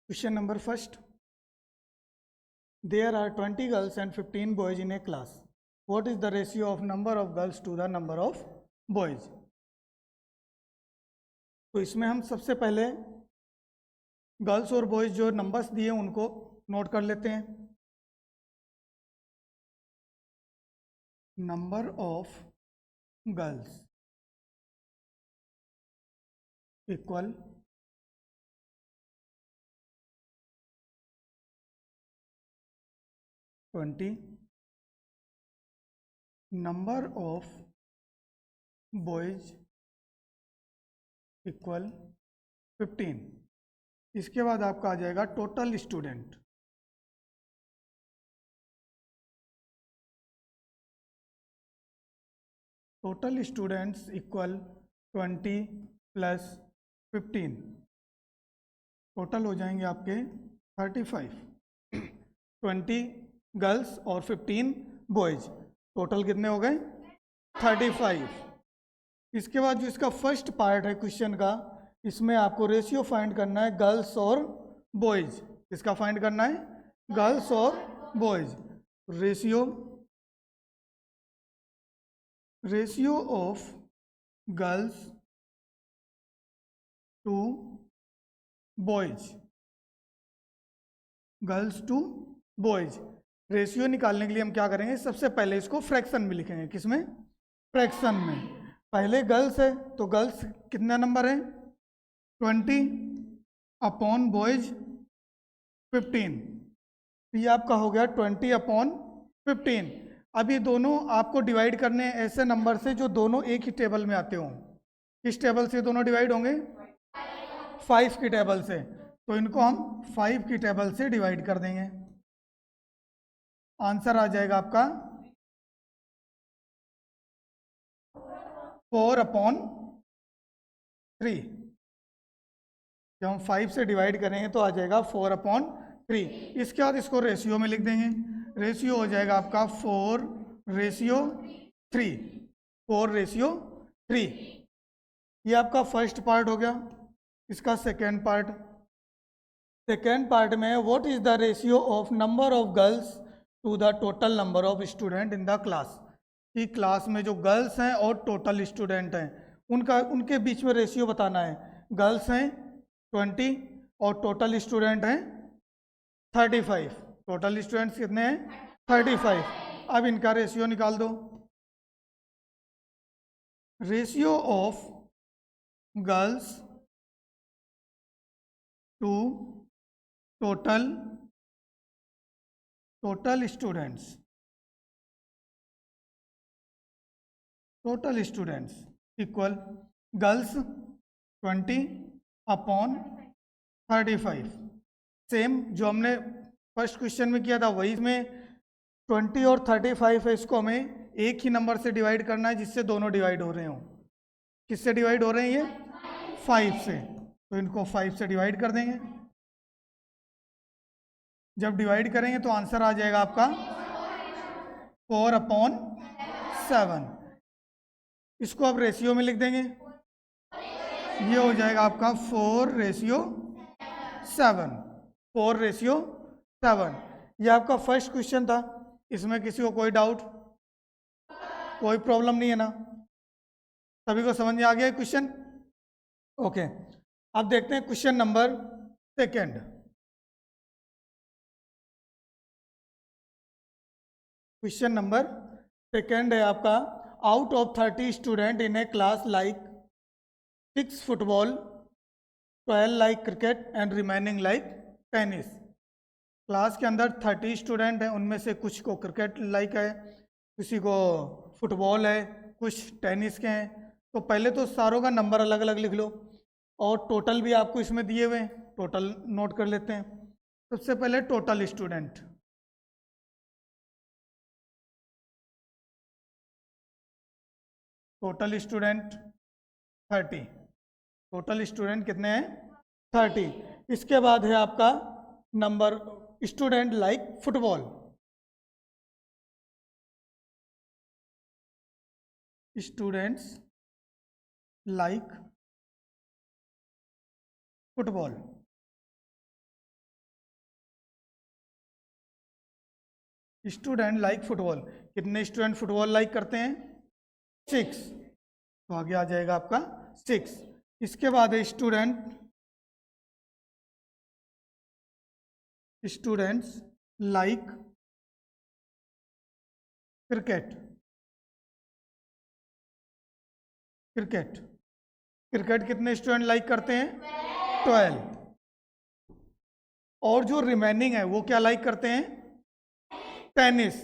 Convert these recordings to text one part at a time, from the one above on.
Question number first. There are 20 girls and 15 boys in a class. What is the ratio of number of girls to the number of boys? तो इसमें हम सबसे पहले girls और boys जो numbers दिए उनको नोट कर लेते हैं. Number of girls equal 20. Number of boys equal 15. इसके बाद आपका आ जाएगा total student. Total students equal 20 plus 15. Total हो जाएंगे आपके 35. 20 गर्ल्स और 15 बॉयज, टोटल कितने हो गए? 35. इसके बाद जो इसका फर्स्ट पार्ट है क्वेश्चन का, इसमें आपको रेशियो फाइंड करना है गर्ल्स और बॉयज. इसका फाइंड करना है गर्ल्स और boys. Ratio of girls to boys. Girls to boys ratio निकालने के लिए हम क्या करेंगे, सबसे पहले इसको फ्रैक्शन में लिखेंगे. किसमें? फ्रैक्शन में. पहले गर्ल्स है तो गर्ल्स कितना नंबर है? 20 अपॉन बॉयज 15. ये आपका हो गया 20 अपॉन 15. अब ये दोनों आपको डिवाइड करने हैं ऐसे नंबर से जो दोनों एक ही टेबल में आते हों. किस टेबल से दोनों डिवाइड होंगे? 5 की टेबल से. तो इनको हम 5 की टेबल से डिवाइड कर देंगे. आंसर आ जाएगा आपका 4 अपॉन 3. जब हम 5 से डिवाइड करेंगे तो आ जाएगा 4 अपॉन 3. इसके बाद इसको रेशियो में लिख देंगे. रेशियो हो जाएगा आपका 4:3. 4:3. ये आपका फर्स्ट पार्ट हो गया. इसका सेकेंड पार्ट में what is the ratio of number of girls to the total number of student in the class. कि क्लास में जो गर्ल्स हैं और टोटल स्टूडेंट हैं उनके बीच में रेशियो बताना है. गर्ल्स हैं 20 और टोटल स्टूडेंट हैं 35. टोटल स्टूडेंट्स कितने हैं? 35. अब इनका रेशियो निकाल दो. Ratio of girls to total students equal girls 20 upon 35. Same जो हमने फर्स्ट क्वेश्चन में किया था वही. इसमें 20 और 35 है, इसको हमें एक ही नंबर से डिवाइड करना है जिससे दोनों डिवाइड हो रहे हों. किससे डिवाइड हो रहे हैं ये? 5 से. तो इनको 5 से डिवाइड कर देंगे. जब डिवाइड करेंगे तो आंसर आ जाएगा आपका 4 अपॉन 7. इसको आप रेशियो में लिख देंगे. ये हो जाएगा आपका 4:7. 4:7. ये आपका फर्स्ट क्वेश्चन था. इसमें किसी को कोई डाउट, कोई प्रॉब्लम नहीं है ना? सभी को समझ में आ गया क्वेश्चन? ओके. अब देखते हैं question number second. Question number second है आपका, out of 30 student in A class like 6 football, 12 like cricket and remaining like tennis. Class के अंदर 30 स्टूडेंट हैं, उनमें से कुछ को क्रिकेट लाइक है, किसी को फुटबॉल है, कुछ टेनिस के हैं. तो पहले तो सारों का नंबर अलग अलग लिख लो और टोटल भी आपको इसमें दिए हुए हैं. टोटल नोट कर लेते हैं. सबसे पहले total student. Total student 30. Total student कितने हैं? 30. इसके बाद है आपका number student like football. Students like football. Student like football, कितने स्टूडेंट फुटबॉल लाइक करते हैं? 6, तो आगे आ जाएगा आपका 6। इसके बाद है स्टूडेंट्स लाइक क्रिकेट। क्रिकेट कितने स्टूडेंट लाइक करते हैं? 12। और जो रिमेनिंग है वो क्या लाइक करते हैं? Tennis.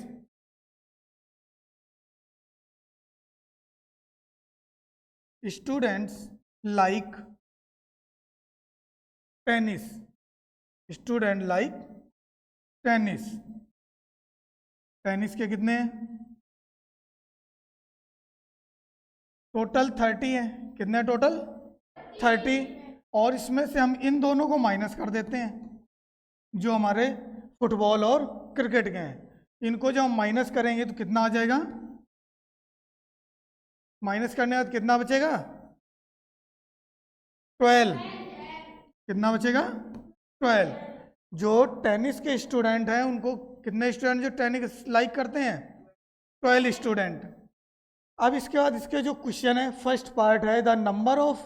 Students like tennis. Student like tennis. Tennis के कितने हैं? टोटल 30 है। कितने टोटल? 30। और इसमें से हम इन दोनों को माइनस कर देते हैं, जो हमारे फुटबॉल और क्रिकेट के हैं। इनको जब हम माइनस करेंगे तो कितना आ जाएगा? माइनस करने के बाद कितना बचेगा? 12। कितना बचेगा? 12। जो टेनिस के स्टूडेंट हैं उनको, कितने स्टूडेंट जो टेनिस लाइक करते हैं? 12 स्टूडेंट। अब इसके बाद इसके जो क्वेश्चन है, फर्स्ट पार्ट है the number of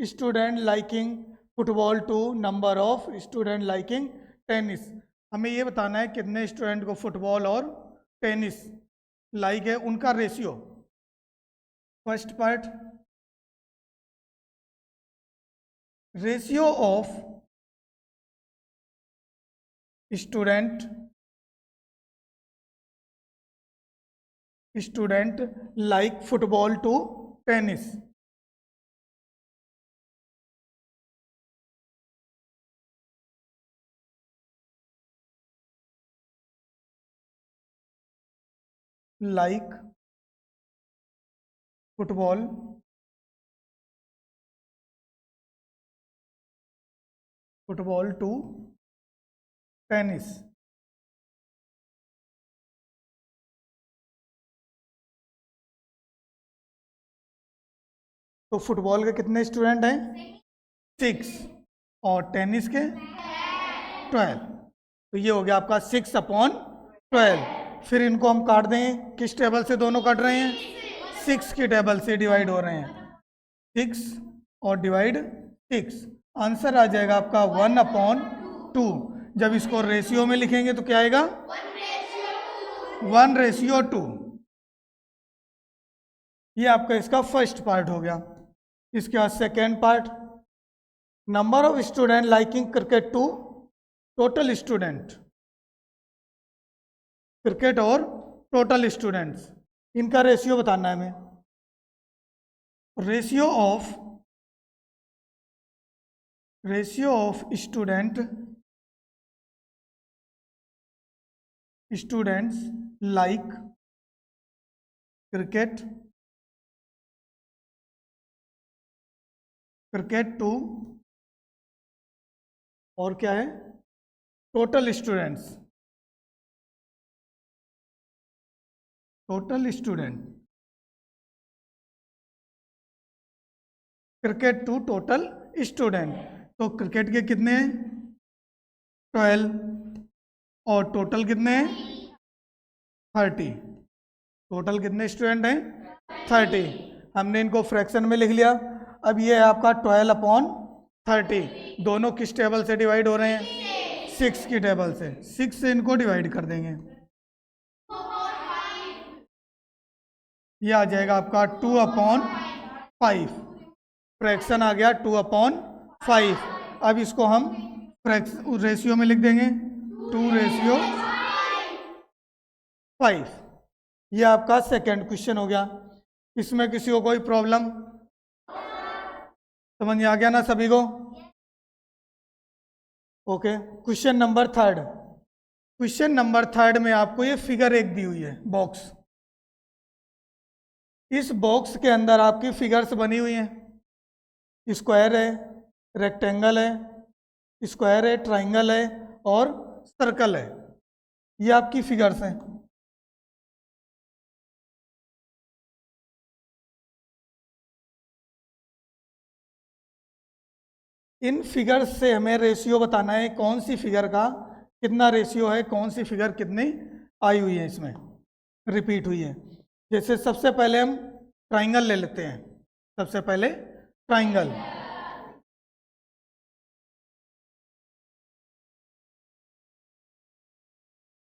student liking football to number of student liking tennis. हमें ये बताना है कितने स्टूडेंट को फुटबॉल और टेनिस लाइक है, उनका रेशियो। First part, ratio of student like football to tennis. Like football to tennis. तो फुटबॉल के कितने स्टूडेंट हैं? 6। और टेनिस के 12। तो ये हो गया आपका 6/12। फिर इनको हम काट देंगे। किस टेबल से दोनों कट रहे हैं? 6 की टेबल से डिवाइड हो रहे हैं। 6 और डिवाइड 6, आंसर आ जाएगा आपका 1/2। जब इसको रेशियो में लिखेंगे तो क्या आएगा? 1:2। ये आपका इसका फर्स्ट पार्ट हो गया। इसके बाद second part, number of student liking cricket to total student. Cricket और टोटल स्टूडेंट्स, इनका रेशियो बताना है हमें। Ratio of students like cricket to, और क्या है? Total student. Cricket to total student. तो क्रिकेट के कितने हैं? 12। और टोटल कितने हैं? 30। टोटल कितने स्टूडेंट हैं? 30। हमने इनको फ्रैक्शन में लिख लिया। अब ये है आपका 12/30। दोनों किस टेबल से डिवाइड हो रहे हैं? 6 की टेबल से। 6 से इनको डिवाइड कर देंगे। ये आ जाएगा आपका 2/5। फ्रैक्शन आ गया 2/5। अब इसको हम रेशियो में लिख देंगे, 2:5। ये आपका सेकंड क्वेश्चन हो गया। इसमें किसी को कोई प्रॉब्लम समझ में आ गया ना सभी को? ओके। क्वेश्चन नंबर थर्ड में आपको ये फिगर एक दी हुई है, बॉक्स। इस बॉक्स के अंदर आपकी फिगर्स बनी हुई हैं। स्क्वायर है, रेक्टेंगल है, स्क्वायर है, ट्राइंगल है और सर्कल है। ये आपकी फिगर्स हैं। इन फिगर्स से हमें रेशियो बताना है, कौन सी फिगर का कितना रेशियो है, कौन सी फिगर कितनी आई हुई है, इसमें रिपीट हुई है। जैसे सबसे पहले हम ट्राइंगल ले लेते हैं। सबसे पहले ट्राइंगल,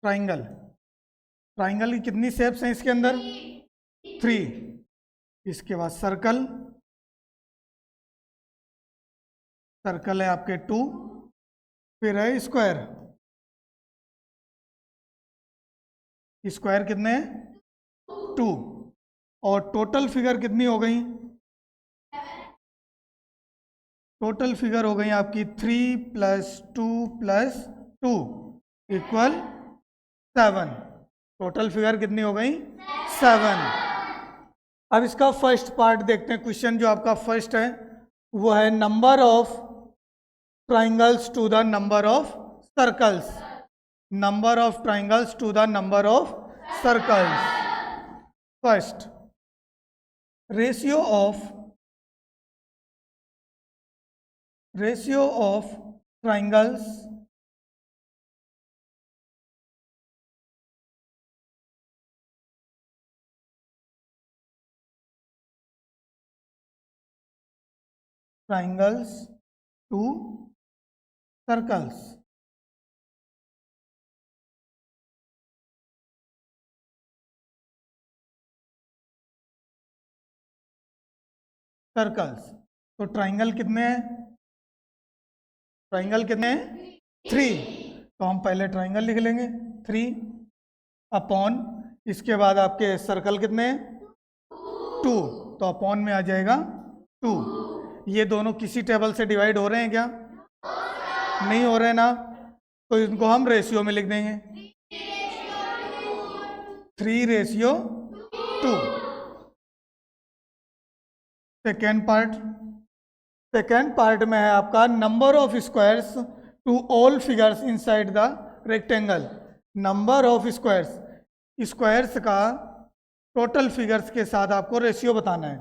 ट्राइंगल ट्राइंगल की कितनी शेप्स हैं इसके अंदर? 3। इसके बाद सर्कल, सर्कल है आपके 2। फिर है स्क्वायर, स्क्वायर कितने हैं? 2। और टोटल फिगर कितनी हो गई? टोटल फिगर हो गई आपकी 3 + 2 + 2 = 7। टोटल फिगर कितनी हो गई? 7। अब इसका फर्स्ट पार्ट देखते हैं। क्वेश्चन जो आपका फर्स्ट है वो है number of triangles to the number of circles. Number of triangles to the number of circles. First, ratio of triangles to circles. Circles, तो ट्राइंगल कितने हैं? ट्राइंगल कितने हैं? 3। तो हम पहले ट्राइंगल लिख लेंगे 3 अपॉन, इसके बाद आपके सर्कल कितने हैं? 2। तो अपॉन में आ जाएगा 2। ये दोनों किसी टेबल से डिवाइड हो रहे हैं क्या? नहीं हो रहे ना, तो इनको हम रेशियो में लिख देंगे 3:2। सेकेंड पार्ट में है आपका number of squares to all figures inside the rectangle. Number of squares का टोटल फिगर्स के साथ आपको रेशियो बताना है।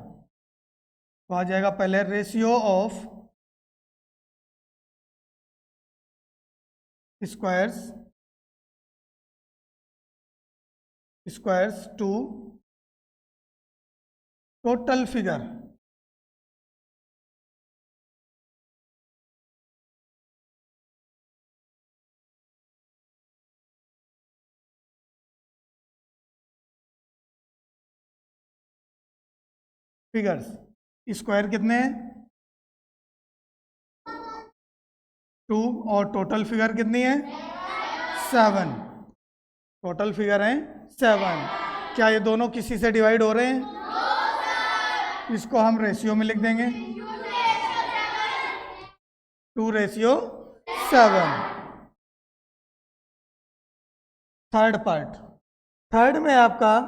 तो आ जाएगा पहले ratio of squares to total figure. Figures, square कितने हैं? 2। और टोटल फिगर कितनी है? 7। टोटल फिगर है 7। क्या ये दोनों किसी से डिवाइड हो रहे हैं? इसको हम रेशियो में लिख देंगे 2:7। थर्ड में आपका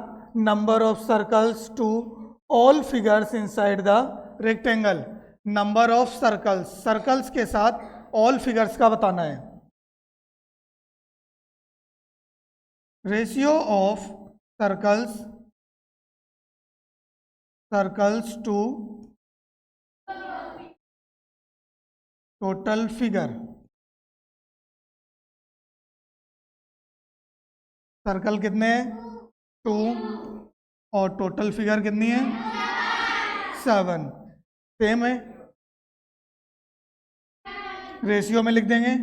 number of circles to all figures inside the rectangle. Number of circles के साथ ऑल फिगर्स का बताना है। Ratio of circles to total figure. Circle कितने हैं? 2। और टोटल फिगर कितनी है? 7। सेम है, रेशियो में लिख देंगे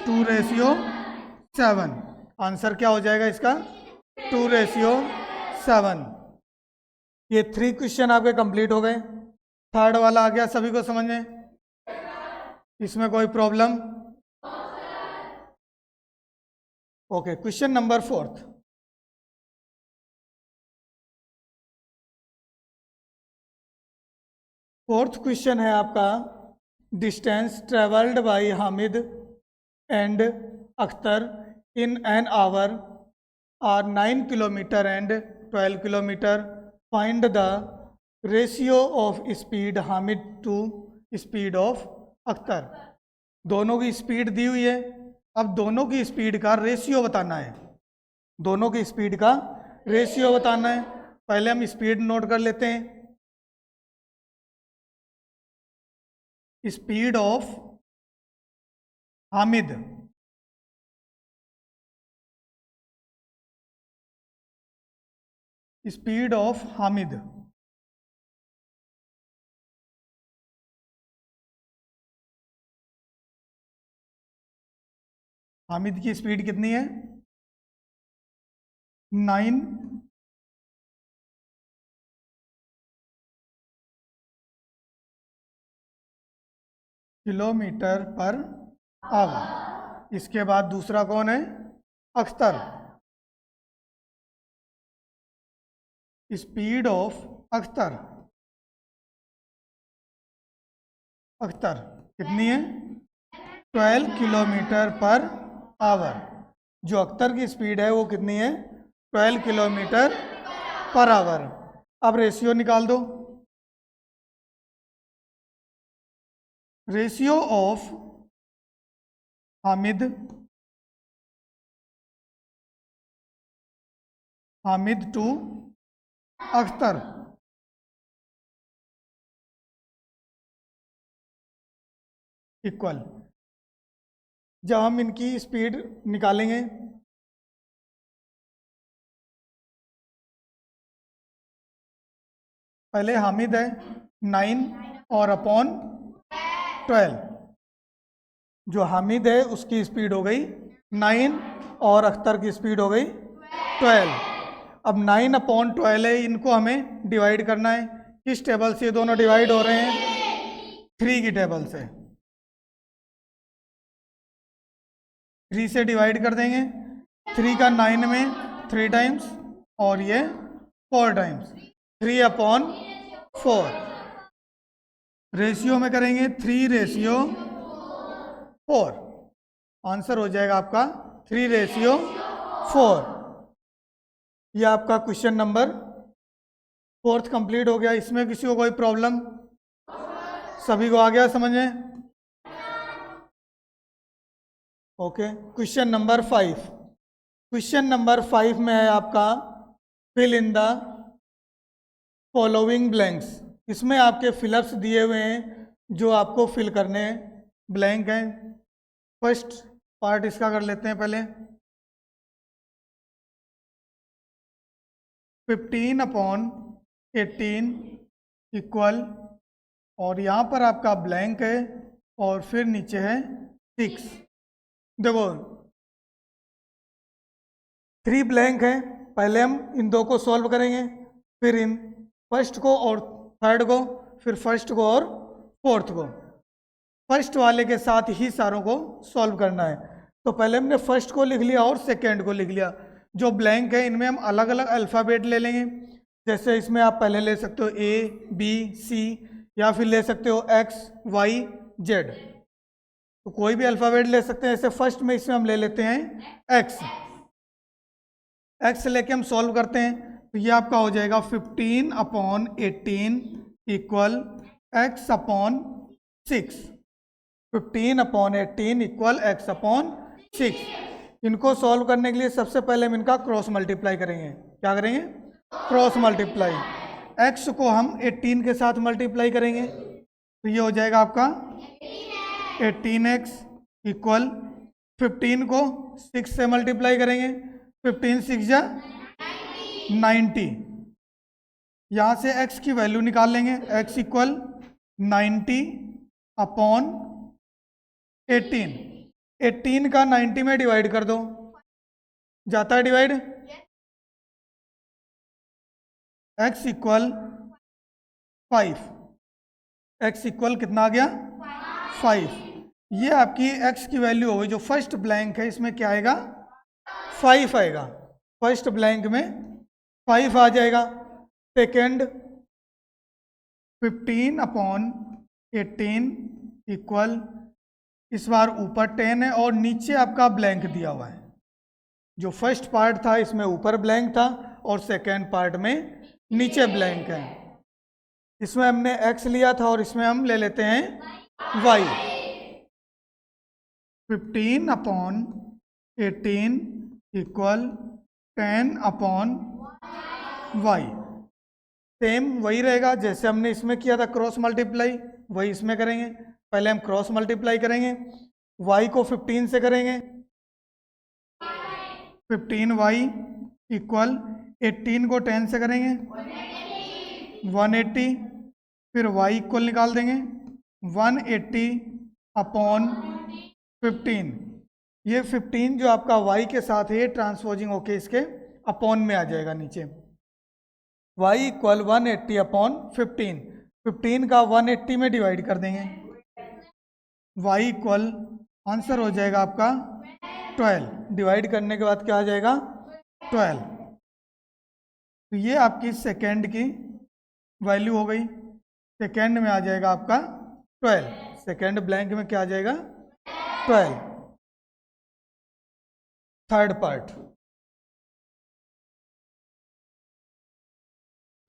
2:7। आंसर क्या हो जाएगा इसका? 2:7। ये 3 क्वेश्चन आपके कंप्लीट हो गए। थर्ड वाला आ गया सभी को समझ में? इसमें कोई problem? Okay, question number 4। Fourth question है आपका distance travelled by Hamid and Akhtar in an hour are 9 kilometre and 12 kilometre. Find the ratio of speed Hamid to speed of Akhtar. दोनों की स्पीड दी हुई है, अब दोनों की स्पीड का रेशियो बताना है। दोनों की स्पीड का रेशियो बताना है। पहले हम स्पीड नोट कर लेते हैं। Speed of Hamid speed of Hamid, Hamid की स्पीड कितनी है? 9 किलोमीटर पर आवर। इसके बाद दूसरा कौन है? अख्तर, स्पीड ऑफ अख्तर, अख्तर कितनी है? 12 किलोमीटर पर आवर। जो अख्तर की स्पीड है वो कितनी है? 12 किलोमीटर पर आवर। अब रेशियो निकाल दो। Ratio of Hamid to Akhtar, equal. जब हम इनकी स्पीड निकालेंगे, पहले हामिद है 9 और अपॉन 12। जो हामिद है उसकी स्पीड हो गई 9 और अख्तर की स्पीड हो गई 12। अब 9 अपॉन 12 है, इनको हमें डिवाइड करना है। किस टेबल से दोनों डिवाइड हो रहे हैं? 3 की टेबल से। 3 से डिवाइड कर देंगे। 3 का 9 में 3 टाइम्स और ये 4 टाइम्स, 3 अपॉन 4। रेशियो में करेंगे 3 रेशियो 4, आंसर हो जाएगा आपका 3 रेशियो 4। यह आपका क्वेश्चन नंबर 4 कंप्लीट हो गया। इसमें किसी को कोई प्रॉब्लम? सभी को आ गया समझ में? Okay. Question number 5। Question number 5 में है आपका fill in the following blanks. इसमें आपके फिलअप्स दिए हुए हैं जो आपको फिल करने हैं, ब्लैंक हैं। फर्स्ट पार्ट इसका कर लेते हैं पहले। 15 अपॉन 18 इक्वल, और यहाँ पर आपका ब्लैंक है और फिर नीचे है 6। देखो 3 ब्लैंक है, पहले हम इन दो को सॉल्व करेंगे, फिर इन फर्स्ट को और थर्ड को, फिर फर्स्ट को और फोर्थ को। फर्स्ट वाले के साथ ही सारों को सॉल्व करना है। तो पहले हमने फर्स्ट को लिख लिया और सेकेंड को लिख लिया। जो ब्लैंक है इनमें हम अलग अलग अल्फ़ाबेट ले लेंगे। जैसे इसमें आप पहले ले सकते हो A, B, C, या फिर ले सकते हो X, Y, Z। तो कोई भी अल्फ़ाबेट ले सकते हैं। जैसे फर्स्ट में इसमें हम ले लेते हैं X। X लेके हम सॉल्व करते हैं, तो ये आपका हो जाएगा 15 upon 18 equal X upon 6। 15 upon 18 equal X upon 6। इनको सॉल्व करने के लिए सबसे पहले हम इनका क्रॉस मल्टीप्लाई करेंगे। क्या करेंगे? Cross multiply. X को हम 18 के साथ मल्टीप्लाई करेंगे, तो ये हो जाएगा आपका 18x इक्वल 15 को 6 से मल्टीप्लाई करेंगे, 15 6 जा 90। यहाँ से x की वैल्यू निकाल लेंगे। x equal 90 upon 18। 18 का 90 में डिवाइड कर दो, जाता है divide. x equal 5। x equal कितना आ गया? 5। ये आपकी x की वैल्यू होगी। जो फर्स्ट ब्लैंक है इसमें क्या आएगा? 5 आएगा। फर्स्ट ब्लैंक में 5 आ जाएगा। सेकेंड 15 अपॉन 18 इक्वल, इस बार ऊपर 10 है और नीचे आपका ब्लैंक दिया हुआ है। जो फर्स्ट पार्ट था इसमें ऊपर ब्लैंक था और सेकेंड पार्ट में नीचे ब्लैंक है। इसमें हमने x लिया था और इसमें हम ले लेते हैं y। 15 upon 18 equal 10 upon y। Same वही रहेगा जैसे हमने इसमें किया था क्रॉस मल्टीप्लाई, वही इसमें करेंगे। पहले हम क्रॉस मल्टीप्लाई करेंगे, y को 15 से करेंगे, 15y इक्वल 18 को 10 से करेंगे 180, फिर y इक्वल निकाल देंगे 180 अपॉन 15। ये 15 जो आपका y के साथ है ट्रांसपोजिंग होके इसके अपॉन में आ जाएगा नीचे। y इक्वल 180 अपॉन 15, 15 का 180 में डिवाइड कर देंगे, y इक्वल आंसर हो जाएगा आपका 12। डिवाइड करने के बाद क्या आ जाएगा 12। तो ये आपकी सेकेंड की वैल्यू हो गई। सेकेंड में आ जाएगा आपका 12, सेकेंड ब्लैंक में क्या आ जाएगा 12। थर्ड पार्ट,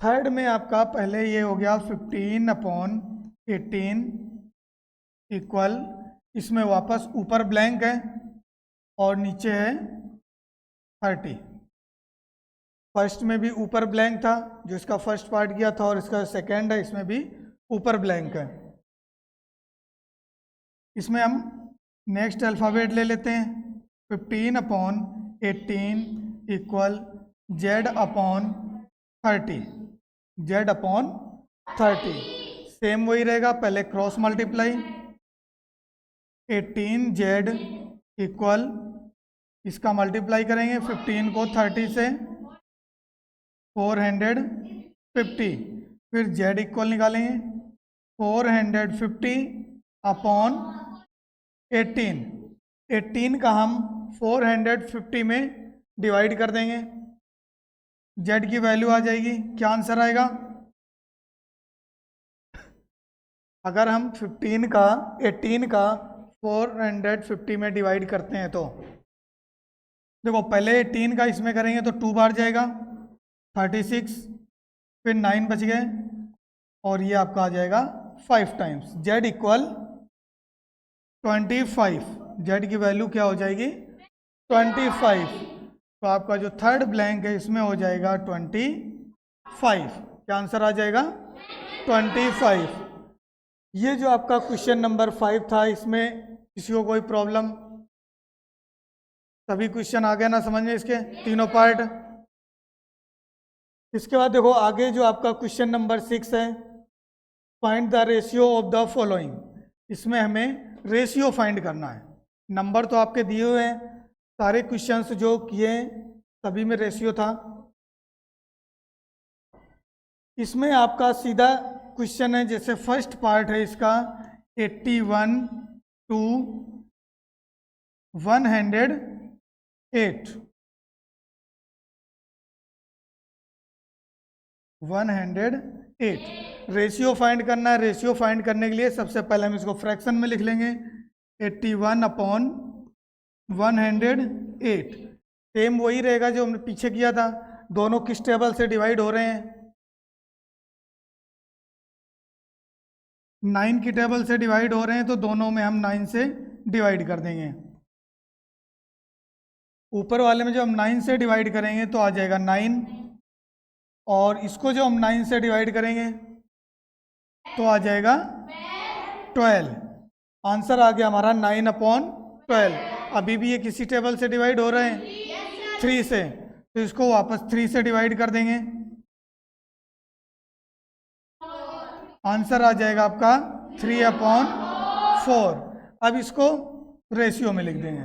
थर्ड में आपका पहले ये हो गया 15 अपॉन 18 इक्वल, इसमें वापस ऊपर ब्लैंक है और नीचे है 30। फर्स्ट में भी ऊपर ब्लैंक था जो इसका फर्स्ट पार्ट किया था, और इसका सेकेंड है इसमें भी ऊपर ब्लैंक है। इसमें हम नेक्स्ट अल्फ़ाबेट ले लेते हैं। 15 upon 18 equal Z upon 30, Z upon 30। Same वही रहेगा, पहले क्रॉस मल्टीप्लाई 18 जेड इक्वल, इसका मल्टीप्लाई करेंगे 15 को 30 से 450, फिर जेड इक्वल निकालेंगे 450 अपॉन 18। 18 का हम 450 में डिवाइड कर देंगे, जेड की वैल्यू आ जाएगी। क्या आंसर आएगा? अगर हम 18 का 450 में डिवाइड करते हैं तो देखो, पहले 18 का इसमें करेंगे तो 2 बार जाएगा 36, फिर 9 बच गए, और ये आपका आ जाएगा 5 टाइम्स। जेड इक्वल 25, जेड की वैल्यू क्या हो जाएगी 25। तो आपका जो थर्ड ब्लैंक है इसमें हो जाएगा 25। क्या आंसर आ जाएगा 25। ये जो आपका क्वेश्चन नंबर 5 था, इसमें किसी को कोई प्रॉब्लम? सभी क्वेश्चन आ गया ना समझ में, इसके तीनों पार्ट। इसके बाद देखो आगे जो आपका क्वेश्चन नंबर 6 है, find the ratio of the following. इसमें हमें रेशियो फाइंड करना है। नंबर तो आपके दिए हुए हैं, सारे क्वेश्चंस जो किए सभी में रेशियो था। इसमें आपका सीधा क्वेश्चन है, जैसे फर्स्ट पार्ट है इसका 81 to 108, 108 रेशियो फाइंड करना है। रेशियो फाइंड करने के लिए सबसे पहले हम इसको फ्रैक्शन में लिख लेंगे 81 अपॉन 108। सेम वही रहेगा जो हमने पीछे किया था। दोनों किस टेबल से डिवाइड हो रहे हैं? 9 की टेबल से डिवाइड हो रहे हैं, तो दोनों में हम 9 से डिवाइड कर देंगे। ऊपर वाले में जो हम 9 से डिवाइड करेंगे तो आ जाएगा 9, और इसको जो हम 9 से डिवाइड करेंगे तो आ जाएगा 12। आंसर आ गया हमारा 9 अपॉन 12। अभी भी ये किसी टेबल से डिवाइड हो रहे हैं 3 से, तो इसको वापस 3 से डिवाइड कर देंगे। आंसर आ जाएगा आपका 3 अपॉन 4। अब इसको रेशियो में लिख देंगे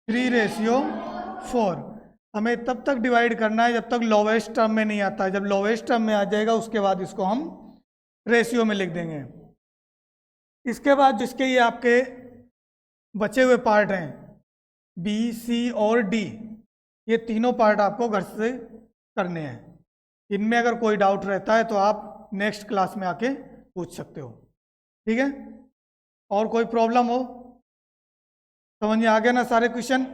3/4। हमें तब तक डिवाइड करना है जब तक लोवेस्ट टर्म में नहीं आता है। जब लोवेस्ट टर्म में आ जाएगा उसके बाद इसको हम रेशियो में लिख देंगे। इसके बाद जिसके ये आपके बचे हुए पार्ट हैं बी, सी और डी, ये तीनों पार्ट आपको घर से करने हैं। इनमें अगर कोई डाउट रहता है तो आप नेक्स्ट क्लास में आके पूछ सकते हो, ठीक है? और कोई प्रॉब्लम हो? समझ में आ गया ना सारे क्वेश्चन?